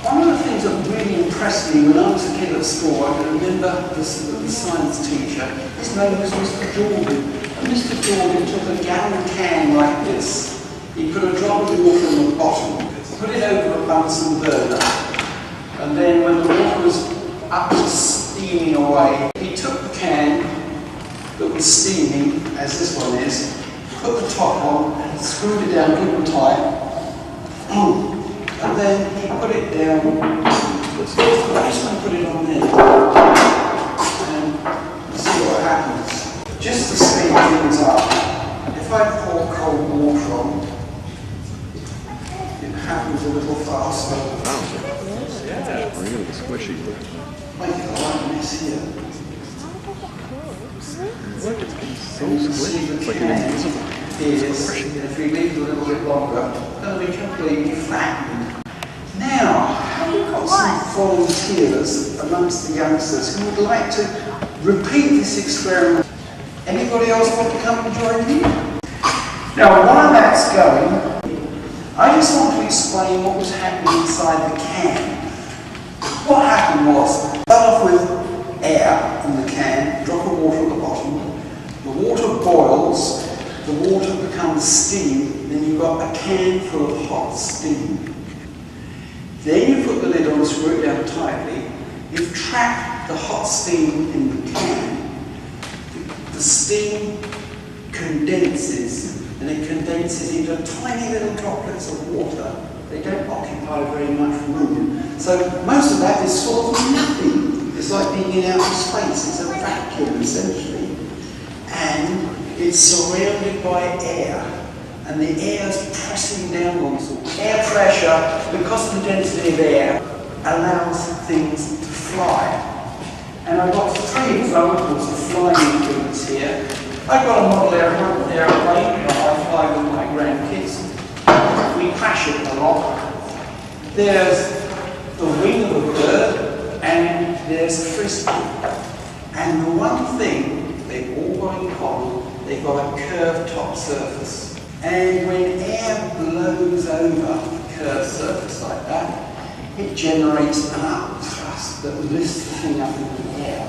One of the things that really impressed me when I was a kid at school, I can remember the science teacher, his name was Mr. Jordan. And Mr. Jordan took a gallon can like this. He put a drop of water on the bottom, put it over a Bunsen burner, and then when the water was up to steaming away, he took the can that was steaming, as this one is, put the top on and screwed it down good and tight, and then he put it down. I just want to put it on there and see what happens. Just to speed things up, if I pour cold water on, it happens a little faster. Yeah, really squishy. Make it a right mess here. Look, it's getting so squishy. It's like an invisible. If we leave it a little bit longer, it'll be completely flattened. Now, we've got some volunteers amongst the youngsters who would like to repeat this experiment. Anybody else want to come and join me? Now, while that's going, I just want to explain what was happening inside the can. What happened was, start off with air in the can, drop of water at the bottom, the water boils, the water becomes steam, then you've got a can full of hot steam. Then you put the lid on and screw it down tightly. You've trapped the hot steam in the can. The steam condenses, and it condenses into tiny little droplets of water. They don't occupy very much room. So most of that is sort of nothing. It's like being in outer space. It's a vacuum, essentially. And it's surrounded by air. And the air is pressing down on us. Air pressure, because of the density of air, allows things to fly. And I've got 3 examples of flying things here. I've got a model airplane that I fly with my grandkids. We crash it a lot. There's the wing of a bird, and there's a frisbee. And the one thing they've all got in common, they've got a curved top surface. And when air blows over a curved surface like that, it generates an up thrust that lifts the thing up into the air.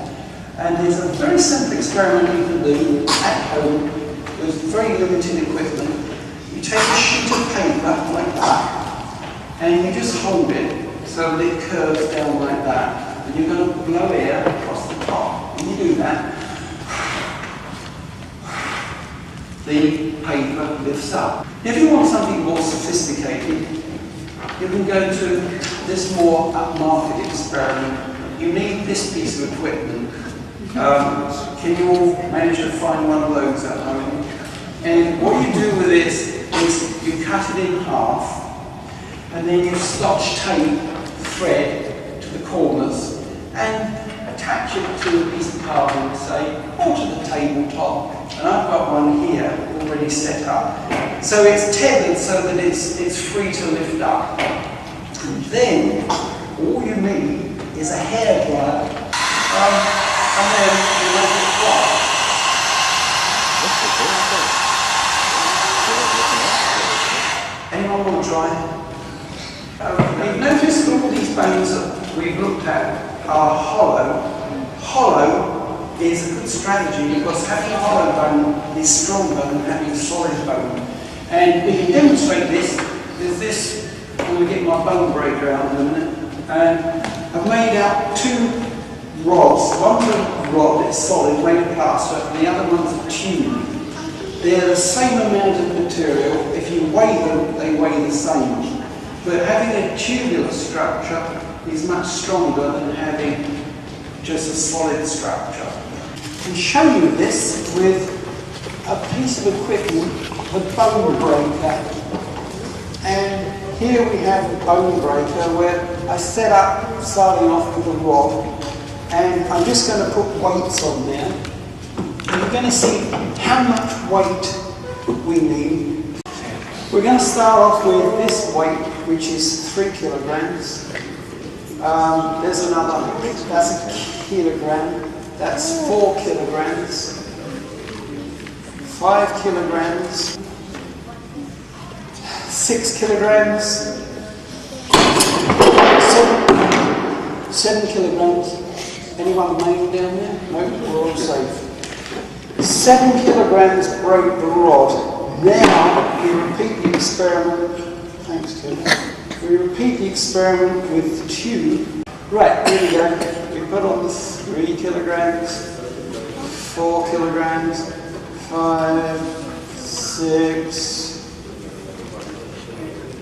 And there's a very simple experiment you can do at home with very limited equipment. You take a sheet of paper like that, and you just hold it so that it curves down like that. And you're going to blow air across the top. When you do that, the paper lifts up. If you want something more sophisticated, you can go to this more upmarket experiment. You need this piece of equipment. Can you all manage to find one of those at home? And what you do with this is you cut it in half, and then you scotch tape thread to the corners and attach it to a piece of cardboard, say, or to the tabletop. And I've got one here already set up. So it's tethered so that it's free to lift up. And then all you need is a hairdryer, and then you let it fly. Anyone want to try? You've noticed that all these bones that we've looked at are hollow. Hollow is a good strategy because having a hollow bone is stronger than having a solid bone. And we can demonstrate this. There's this, I'm going to get my bone breaker out in a minute. And I've made out 2 rods. One's a rod that's solid, made of plaster, and the other one's a tube. They're the same amount of material. If you weigh them, they weigh the same. But having a tubular structure is much stronger than having just a solid structure. I can show you this with a piece of equipment, the bone breaker. And here we have the bone breaker where I set up starting off with a rod, and I'm just going to put weights on there. And you're going to see how much weight we need. We're going to start off with this weight, which is 3 kilograms. There's another, that's a kilogram. That's 4 kilograms. 5 kilograms. 6 kilograms. 7 7 kilograms. Anyone maimed down there? No, we're all safe. 7 kilograms broke the rod. Now we repeat the experiment. Thanks, Tim. We repeat the experiment with the tube. Right, here we go. We put on the 3 kilograms, 4 kilograms, 5, 6,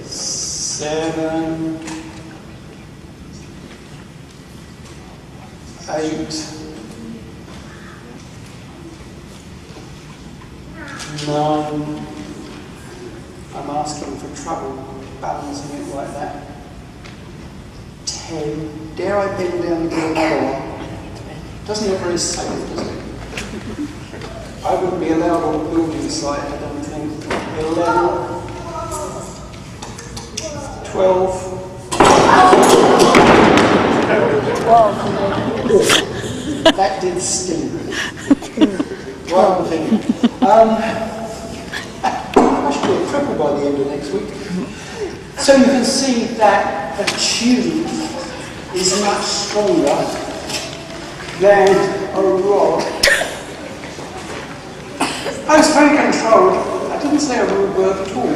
7, 8, 9. I'm asking for trouble balancing it like that. 10. Dare I bend down and get another one? Doesn't look very safe, does it? I wouldn't be allowed on the building site, I don't think. 11. 12. That did sting. Right thing. I should be a triple by the end of next week. So you can see that a tube is much stronger than a rod. I was very controlled. I didn't say a rude word at all.